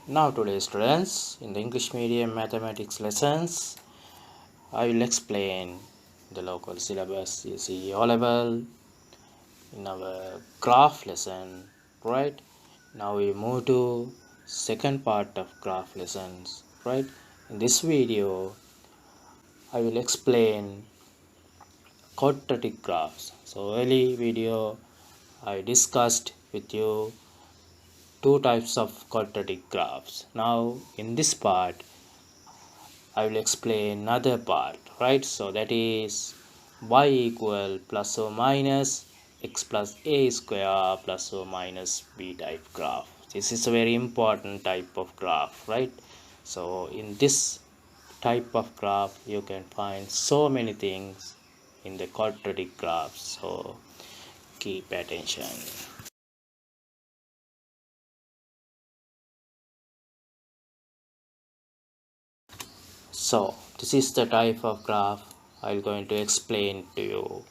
Now today students, in the English medium mathematics lessons, I will explain the local syllabus you see O level in our graph lesson, right? Now we move to second part of graph lessons, right? In this video, I will explain quadratic graphs. So early video I discussed with you two types of quadratic graphs. Now in this part I will explain another part, right? So that is y equal plus or minus x plus a square plus or minus b type graph. This is a very important type of graph, right? So in this type of graph you can find so many things in the quadratic graphs, so keep attention. So this is the type of graph I'm going to explain to you.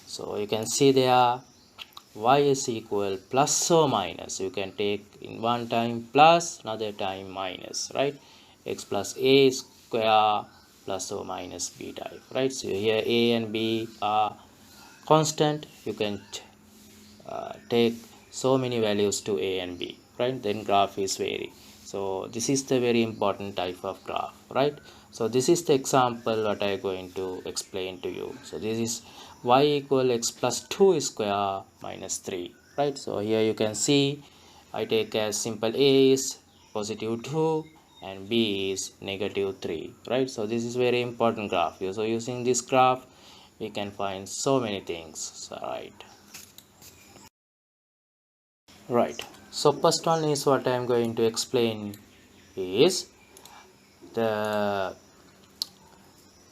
So you can see there y is equal plus or minus. You can take in one time plus, another time minus, right? X plus a square plus or minus b type, right? So here a and b are constant. You can take so many values to a and b, right? Then graph is vary. So this is the very important type of graph, right? So this is the example what I am going to explain to you. So this is y equal x plus 2 square minus 3, right? So here you can see I take as simple a is positive 2 and b is negative 3, right? So this is very important graph. So using this graph we can find so many things, so, right. So first one is what I am going to explain is the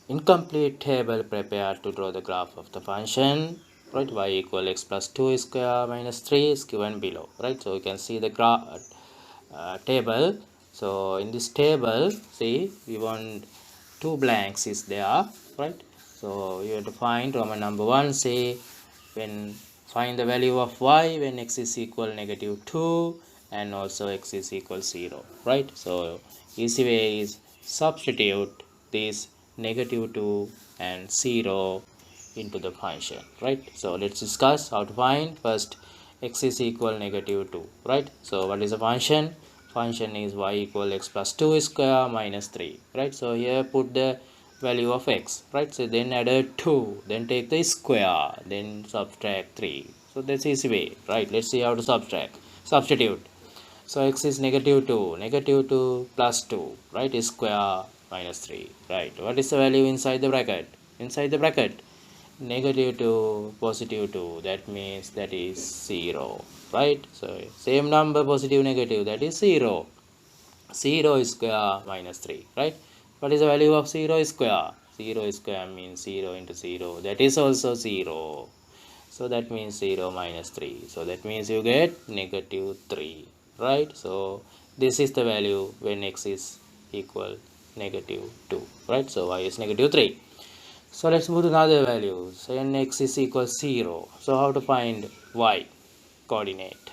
incomplete table prepared to draw the graph of the function, right? Y equal x plus 2 square minus 3 is given below, right? So you can see the graph table. So in this table, see, we want two blanks is there, right? So you have to find Roman number 1, say when find the value of y when x is equal negative 2 and also x is equal 0, right? So easy way is substitute this negative 2 and 0 into the function, right? So let's discuss how to find. First, x is equal negative 2, right? So what is the function? Function is y equal x plus 2 square minus 3, right? So here put the value of x, right? So then add a 2, then take the square, then subtract 3. So that's easy way, right? Let's see how to substitute. So x is negative 2, negative 2 plus 2, right, is square minus 3, right? What is the value inside the bracket? Inside the bracket, negative 2, positive 2, that means that is 0, right? So same number, positive, negative, that is 0. 0 square minus 3, right? What is the value of 0 square? 0 square means 0 into 0, that is also 0. So that means 0 minus 3. So that means you get negative 3, right? So this is the value when x is equal negative 2, right? So y is negative 3. So let's move to another values. When x is equal 0. So how to find y coordinate?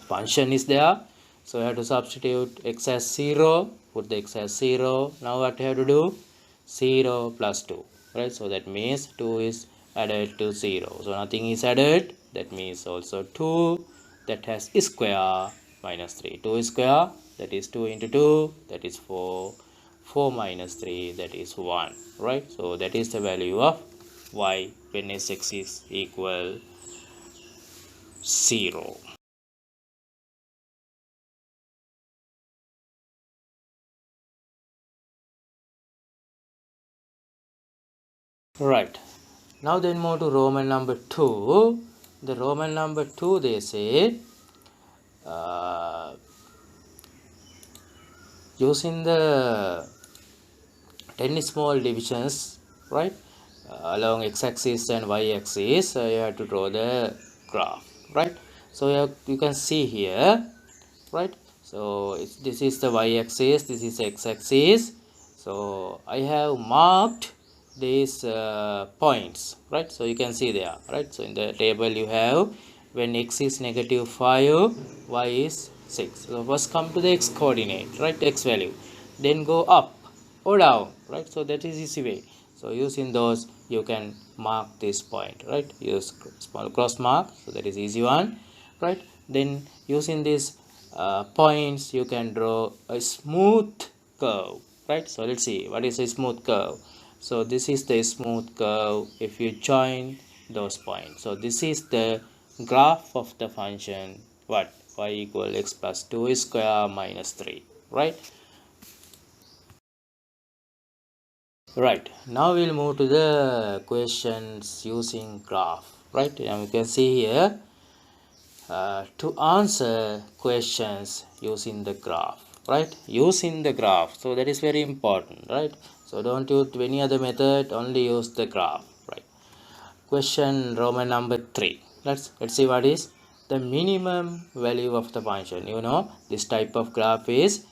Function is there. So you have to substitute x as 0. Put the x as 0. Now what you have to do? 0 plus 2. Right? So that means 2 is added to 0. So nothing is added. That means also 2. That has square minus 3. 2 square. That is 2 into 2. That is 4. 4 minus 3, that is 1, right? So that is the value of y when x is equal 0. Right. Now then move to Roman number 2. The Roman number 2, they say using the 10 small divisions, right, along x-axis and y-axis, you have to draw the graph, right? So you can see here, right? So this is the y-axis, this is x-axis. So I have marked these points, right? So you can see there, right? So in the table you have when x is negative 5, y is 6. So first come to the x coordinate, right, x value, then go up or down, right. So that is easy way. So using those you can mark this point, right, use small cross mark, so that is easy one, right. Then using these points you can draw a smooth curve, right. So let's see what is a smooth curve. So this is the smooth curve if you join those points. So this is the graph of the function what, y equal x plus 2 square minus 3, right. Right, now we'll move to the questions using graph, right. And you can see here to answer questions using the graph, right, using the graph. So that is very important, right. So don't use any other method, only use the graph, right. Question Roman number 3. Let's see what is the minimum value of the function. You know this type of graph is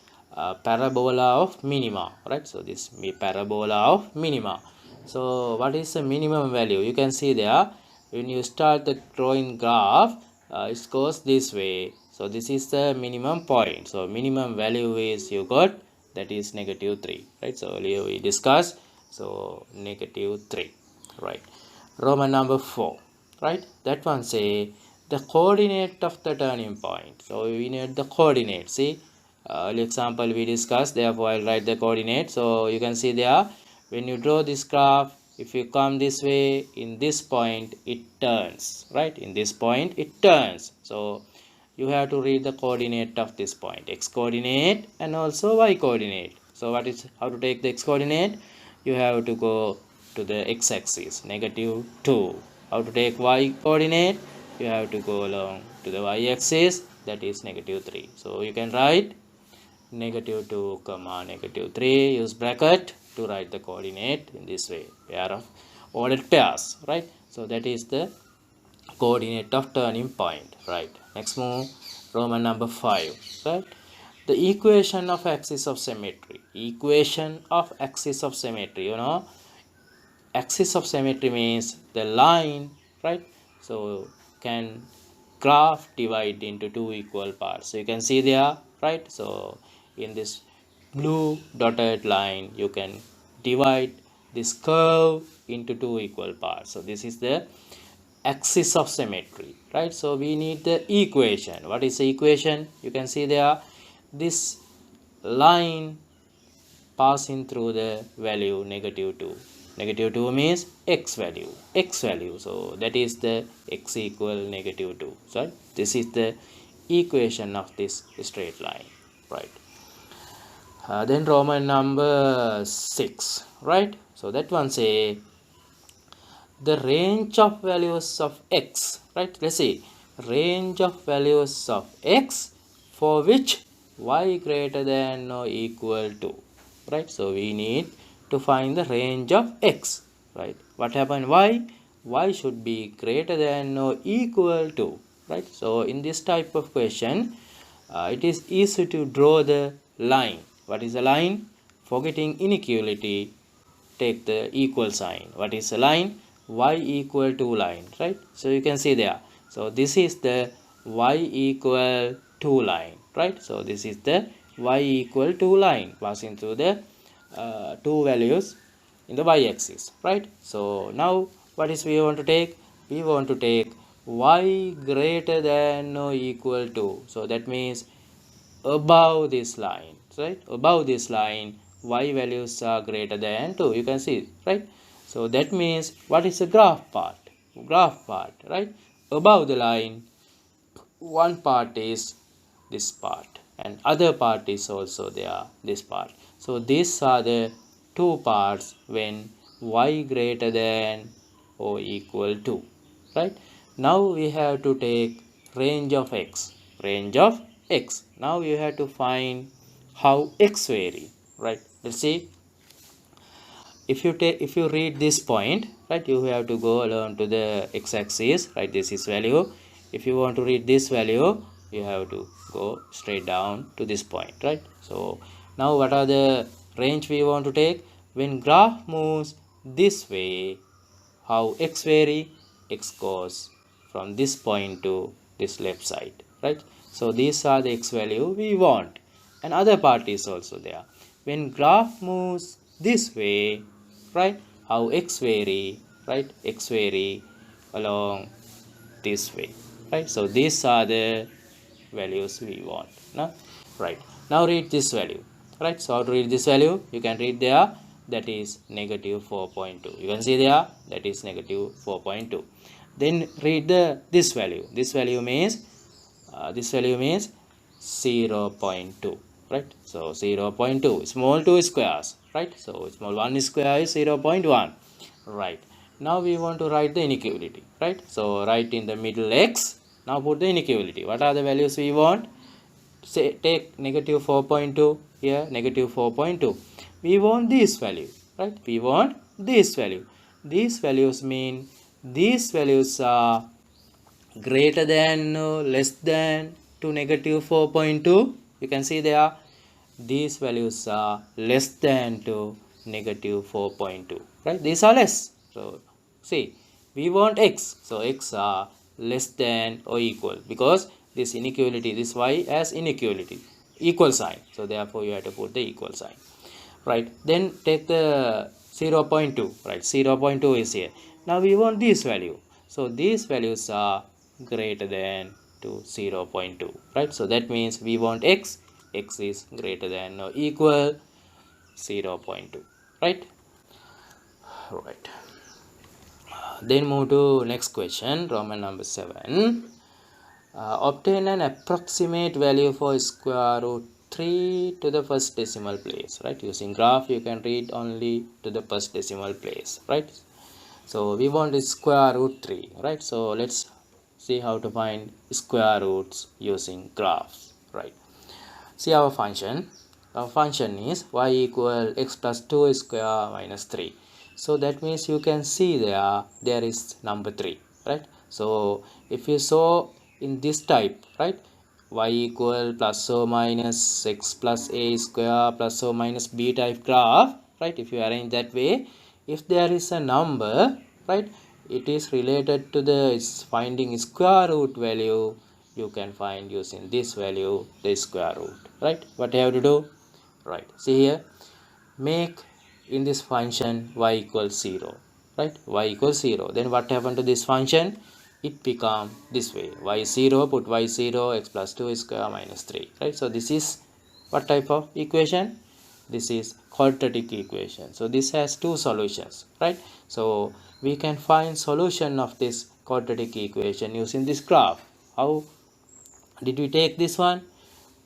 parabola of minima, right. So this parabola of minima. So what is the minimum value? You can see there when you start the drawing graph, it goes this way. So this is the minimum point. So minimum value is you got, that is negative 3, right. So earlier we discussed, so negative 3, right. Roman number 4, right, that one say the coordinate of the turning point. So we need the coordinate. See example we discussed, therefore I'll write the coordinate. So you can see there when you draw this graph, if you come this way, in this point it turns, right, in this point it turns. So you have to read the coordinate of this point, x coordinate and also y coordinate. So what is, how to take the x coordinate? You have to go to the x-axis, negative 2. How to take y coordinate? You have to go along to the y-axis, that is negative 3. So you can write negative 2 comma negative 3, use bracket to write the coordinate in this way, pair of ordered pairs, right. So that is the coordinate of turning point, right. Next move, Roman number 5, right. The equation of axis of symmetry, equation of axis of symmetry, you know axis of symmetry means the line, right. So can graph divide into two equal parts. So you can see there, right. So in this blue dotted line you can divide this curve into two equal parts. So this is the axis of symmetry, right. So we need the equation. What is the equation? You can see there this line passing through the value negative 2. Negative 2 means x value. So that is the x equal negative 2. So this is the equation of this straight line, right. Then Roman number 6, right. So that one say the range of values of x, right. Let's see, range of values of x for which y greater than or equal to, right. So we need to find the range of x, right. What happened? Y should be greater than or equal to, right. So in this type of question it is easy to draw the line. What is the line? Forgetting inequality, take the equal sign. What is the line? Y equal to line, right. So you can see there, so this is the y equal to line, right. So this is the y equal to line passing through the two values in the y-axis, right. So now what is we want to take? We want to take y greater than or equal to. So that means above this line, right. Above this line y values are greater than 2. You can see, right. So that means what is the graph part? Graph part, right. Above the line one part is this part and other part is also there, this part. So these are the two parts when y greater than or equal to, right. Now we have to take range of x, range of x. Now you have to find how x vary, right. Let's see, if you read this point, right, you have to go along to the x-axis, right. This is value. If you want to read this value, you have to go straight down to this point, right. So now what are the range we want to take? When graph moves this way, how x vary? X goes from this point to this left side, right. So these are the x value we want, and other part is also there. When graph moves this way, right, how x vary, right, x vary along this way, right. So these are the values we want, no? Right, now read this value, right. So how to read this value? You can read there, that is negative 4.2. You can see there, that is negative 4.2. Then read this value. This value means 0.2, right. So 0.2, small 2 squares, right. So small 1 square is 0.1, right. Now we want to write the inequality, right. So write in the middle x. Now put the inequality. What are the values we want? Say take negative 4.2 here, negative 4.2. We want this value, right. We want this value. These values mean these values are greater than or less than to negative 4.2. You can see there, these values are less than to negative 4.2, right. These are less. So see, we want x, so x are less than or equal, because this inequality, this y has inequality, equal sign, so therefore you have to put the equal sign, right. Then take the 0.2, right. 0.2 is here. Now we want this value, so these values are greater than to 0.2, right. So that means we want x is greater than or equal 0.2, right. Right, then move to next question, Roman number 7. Obtain an approximate value for square root 3 to the first decimal place, right. Using graph you can read only to the first decimal place, right. So we want square root 3, right. So let's see how to find square roots using graphs, right. See our function. Our function is y equal x plus 2 square minus 3. So that means you can see there is number 3, right. So if you saw in this type, right, y equal plus or minus x plus a square plus or minus b type graph, right, if you arrange that way, if there is a number, right, it is related to the finding square root value, you can find using this value the square root, right. What you have to do, right, see here, make in this function y equals 0, right, y equals 0. Then what happened to this function? It become this way, y0, put y0, x plus 2 square minus 3, right. So this is what type of equation? This is quadratic equation. So this has two solutions, right. So we can find solution of this quadratic equation using this graph. How did we take this one?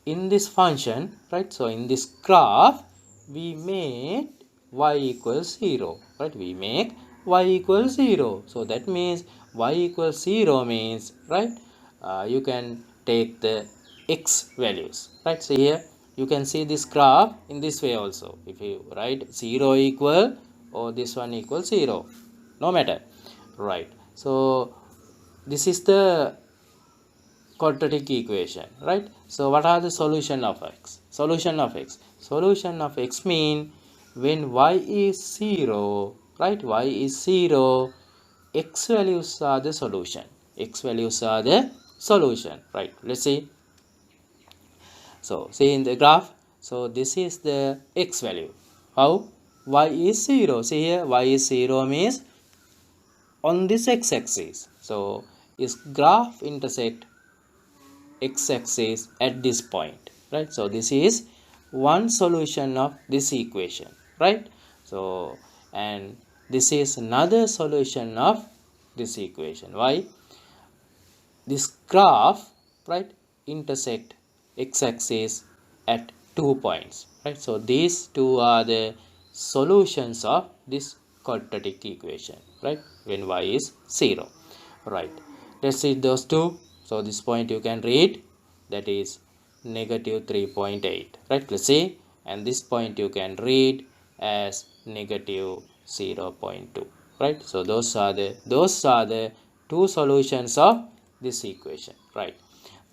In this function, right. So in this graph we made y equals 0, right. We make y equals 0. So that means y equals 0 means, right, you can take the x values, right. So here you can see this graph in this way also. If you write 0 equal or this one equals 0, no matter, right. So this is the quadratic equation, right. So what are the solution of x? Solution of x mean when y is 0, right, y is 0, x values are the solution, right. Let's see. So see in the graph, so this is the x value. How? Y is 0. See here, y is 0 means on this x-axis. So is graph intersect x-axis at this point, right. So this is one solution of this equation, right. So and this is another solution of this equation. Why? This graph, right, intersect x-axis at 2 points, right. So these two are the solutions of this quadratic equation, right, when y is 0, right. Let's see those two. So this point you can read, that is negative 3.8, right. Let's see. And this point you can read as negative 0.2, right. So those are the two solutions of this equation, right.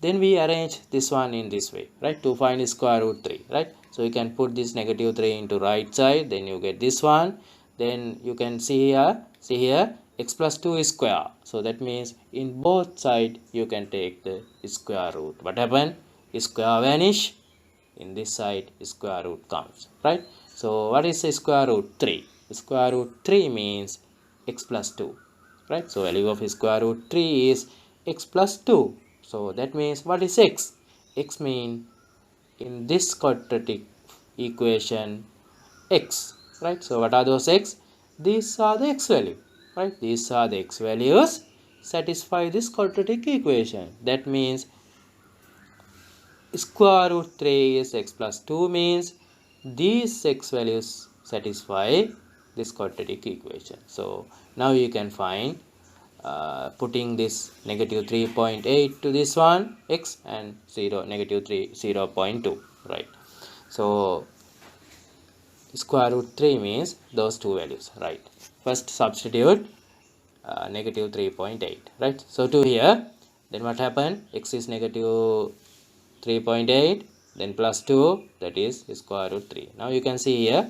Then we arrange this one in this way, right, to find square root 3, right. So you can put this negative 3 into right side, then you get this one. Then you can see here x plus 2 is square. So that means in both sides you can take the square root. What happened? Square vanish. In this side square root comes, right? So what is the square root? 3. Square root 3 means x plus 2, right? So value of square root 3 is x plus 2. So that means what is x? X means in this quadratic equation x, right? So what are those x? These are the x value, right? These are the x values satisfy this quadratic equation. That means square root 3 is x plus 2 means these x values satisfy this quadratic equation. So now you can find putting this negative 3.8 to this one x and 0 negative 3 0.2, right? So square root 3 means those two values, right? First substitute negative 3.8, right? So to here, then what happened? X is negative 3.8, then plus 2, that is square root 3. Now you can see here,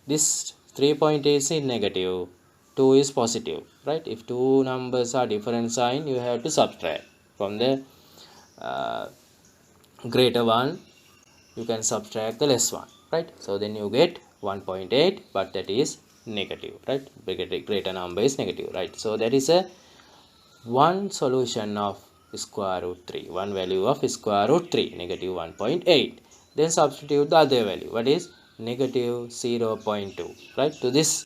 this 3.8 is negative, 2 is positive, right? If two numbers are different sign, you have to subtract from the greater one, you can subtract the less one, right? So then you get 1.8, but that is negative, right? Greater number is negative, right? So that is a one solution of square root 3, one value of square root 3, negative 1.8. Then substitute the other value, what is negative 0.2, right, to this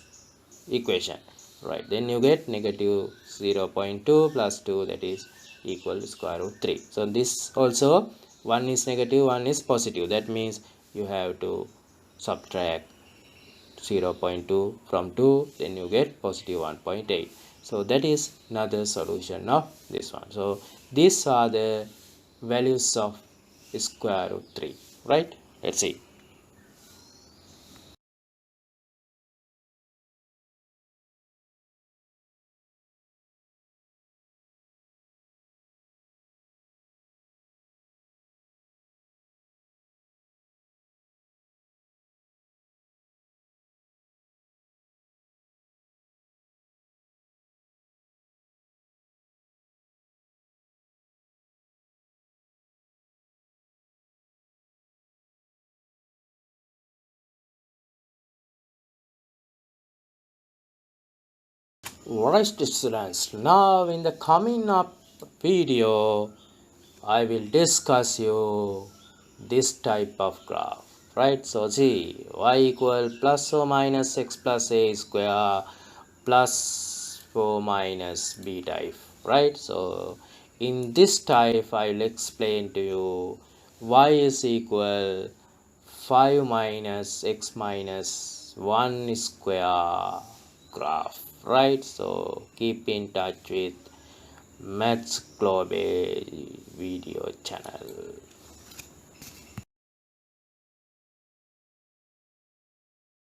equation, right? Then you get negative 0.2 plus 2, that is equal to square root 3. So this also, one is negative, one is positive. That means you have to subtract 0.2 from 2, then you get positive 1.8. So that is another solution of this one. So these are the values of square root 3, right? Let's see. Alright students, now in the coming up video I will discuss you this type of graph, right? So see, y equal plus or minus x plus a square plus 4 minus b type, right? So in this type I will explain to you y is equal 5 minus x minus 1 square graph, right? So keep in touch with Maths Global video channel.